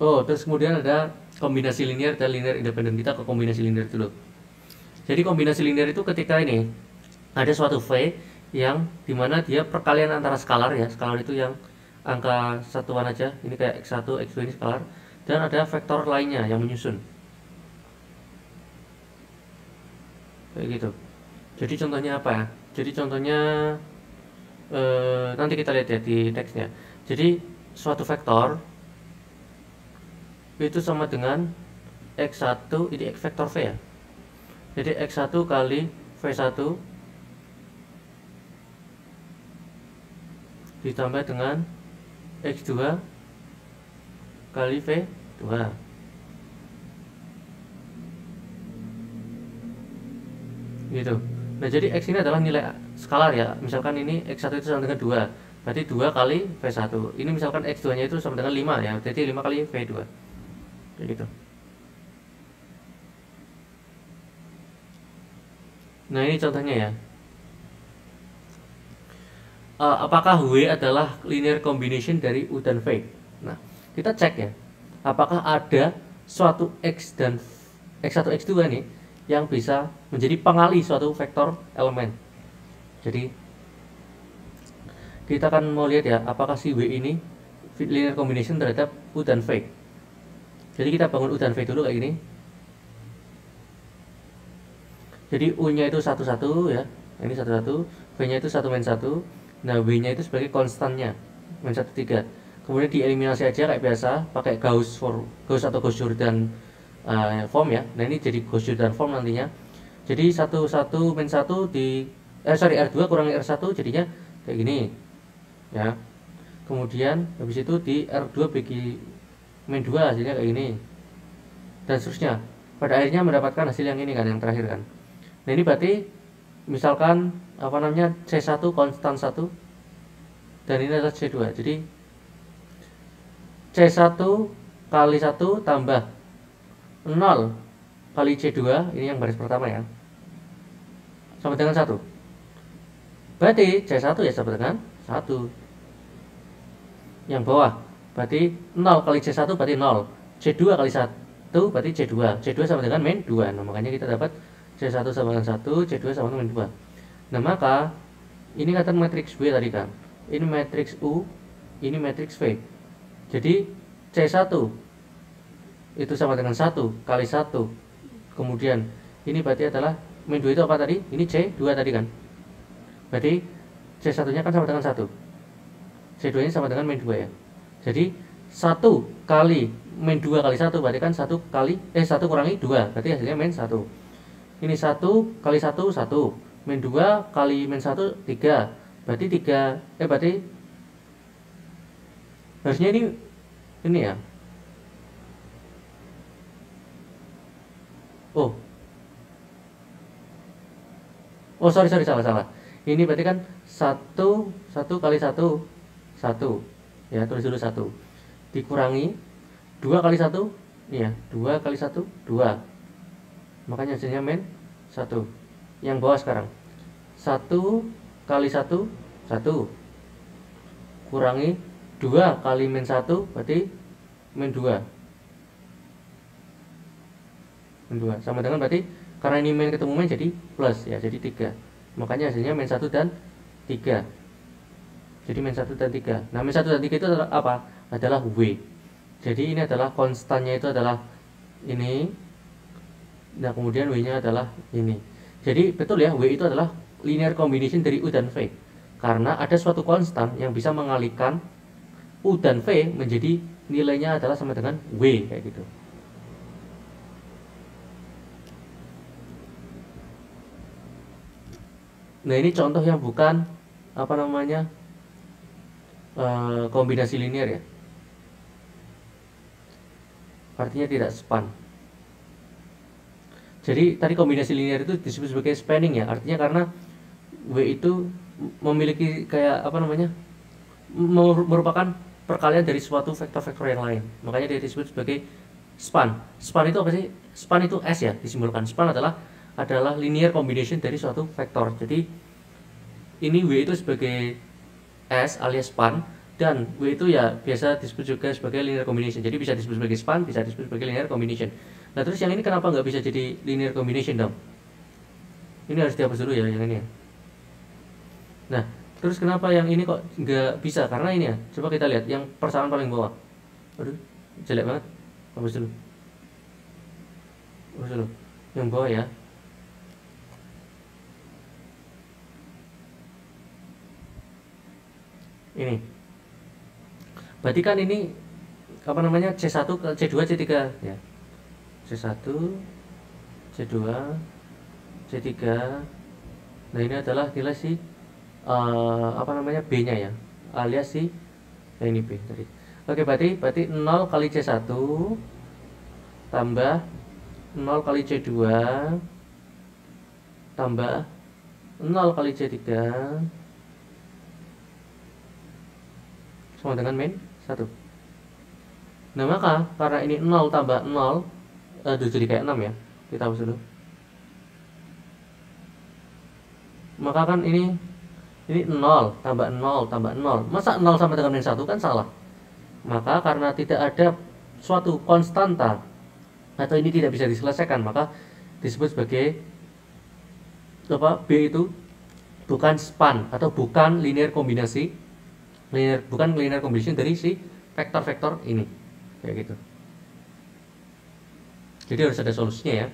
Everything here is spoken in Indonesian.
Oh, terus kemudian ada kombinasi linear dan linear independen. Kita ke kombinasi linear dulu. Jadi kombinasi linear itu ketika ini ada suatu V yang dimana dia perkalian antara skalar ya, skalar itu yang angka satuan aja, ini kayak x1, x2 ini skalar, dan ada vektor lainnya yang menyusun kayak gitu. Jadi contohnya apa ya? Jadi contohnya nanti kita lihat ya di teksnya. Jadi suatu vektor itu sama dengan x1, ini vektor v ya. Jadi x1 kali v1 ditambah dengan x2 kali v2 gitu. Nah, jadi x ini adalah nilai skalar ya. Misalkan ini x1 itu sama dengan 2, berarti 2 kali v1. Ini misalkan x2 nya itu sama dengan 5 ya, jadi 5 kali v2 kayak gitu. Nah, ini contohnya ya. Apakah W adalah linear combination dari U dan V? Nah, kita cek ya. Apakah ada suatu X dan X1, X2 nih yang bisa menjadi pengali suatu vektor elemen. Jadi kita akan mau lihat ya, apakah si W ini linear combination terhadap U dan V. Jadi kita bangun U dan V dulu kayak gini. Jadi U-nya itu 1, 1 ya. Ini 1, 1. V-nya itu 1 -1. Nah, W-nya itu sebagai konstannya, -1, 3. Kemudian dieliminasi aja kayak biasa, pakai Gauss atau Gauss-Jordan form ya. Nah, ini jadi Gauss-Jordan form nantinya. Jadi 1, 1 -1 di R2 kurangi R1 jadinya kayak gini. Ya. Kemudian habis itu di R2 bagi -2 hasilnya kayak gini. Dan seterusnya. Pada akhirnya mendapatkan hasil yang ini kan, yang terakhir kan. Nah, ini berarti misalkan apa namanya C1 konstan 1 dan ini adalah C2. Jadi C1 kali 1 tambah 0 kali C2, ini yang baris pertama ya, sama dengan 1. Berarti C1 ya sama dengan 1. Yang bawah berarti 0 kali C1 berarti 0. C2 kali 1 berarti C2. C2 sama dengan min 2. Nah, makanya kita dapat C1 sama dengan 1, C2 sama dengan min 2. Nah, maka ini kata matriks W tadi kan. Ini matriks U, ini matriks V. Jadi C1 itu sama dengan 1 kali 1. Kemudian ini berarti adalah min 2 itu apa tadi? Ini C2 tadi kan. Berarti C1-nya kan sama dengan 1. C2-nya sama dengan min 2 ya. Jadi 1 kali min 2 kali 1 berarti kan 1 kurangi 2, berarti hasilnya min 1. Ini 1 kali 1 1, min 2 kali min 1 3, berarti 3 berarti harusnya ini ya. Sorry, salah. Ini berarti kan 1 kali 1 1 ya, tulis dulu 1 dikurangi 2 kali 1 ini ya, 2 kali 1 2, makanya hasilnya min 1. Yang bawah sekarang 1 kali 1 1 kurangi 2 kali min 1 berarti min 2 sama dengan, berarti karena ini min ketemu min jadi plus ya, jadi 3, makanya hasilnya min 1 dan 3. Jadi min 1 dan 3. Nah, min 1 dan 3 itu adalah apa? Adalah W. Jadi ini adalah konstannya itu adalah ini. Nah, kemudian W-nya adalah ini. Jadi betul ya, W itu adalah linear combination dari U dan V. Karena ada suatu konstan yang bisa mengalihkan U dan V menjadi nilainya adalah sama dengan W kayak gitu. Nah, ini contoh yang bukan apa namanya kombinasi linear ya, artinya tidak span. Jadi tadi kombinasi linear itu disebut sebagai spanning ya, artinya karena W itu memiliki kayak apa namanya, merupakan perkalian dari suatu vektor-vektor yang lain, makanya dia disebut sebagai span. Span itu apa sih? Span itu S ya, disimbolkan. Span adalah linear combination dari suatu vektor. Jadi ini W itu sebagai S alias span, dan W itu ya biasa disebut juga sebagai linear combination. Jadi bisa disebut sebagai span, bisa disebut sebagai linear combination. Nah terus yang ini kenapa nggak bisa jadi linear combination dong? Ini harus dihapus dulu ya yang ini ya. Nah terus kenapa yang ini kok nggak bisa? Karena ini ya, coba kita lihat yang persamaan paling bawah. Aduh jelek banget, hapus dulu, hapus dulu yang bawah ya. Ini berarti kan ini apa namanya, C1 ke C2 C3 ya, C1 C2 C3. Nah ini adalah nilai si apa namanya, B nya ya, alias si ini B tadi. Oke, berarti 0 kali C1 tambah 0 kali C2 tambah 0 kali C3 sama dengan min 1. Nah maka karena ini 0 tambah 0 jadi kayak 6 ya, kita hapus dulu. Maka kan ini 0 tambah 0 tambah 0, masa 0 sama dengan min 1 kan salah. Maka karena tidak ada suatu konstanta atau ini tidak bisa diselesaikan, maka disebut sebagai apa, B itu bukan span atau bukan linear kombinasi, bukan linear combination dari si vektor-vektor ini, kayak gitu. Jadi harus ada solusinya ya.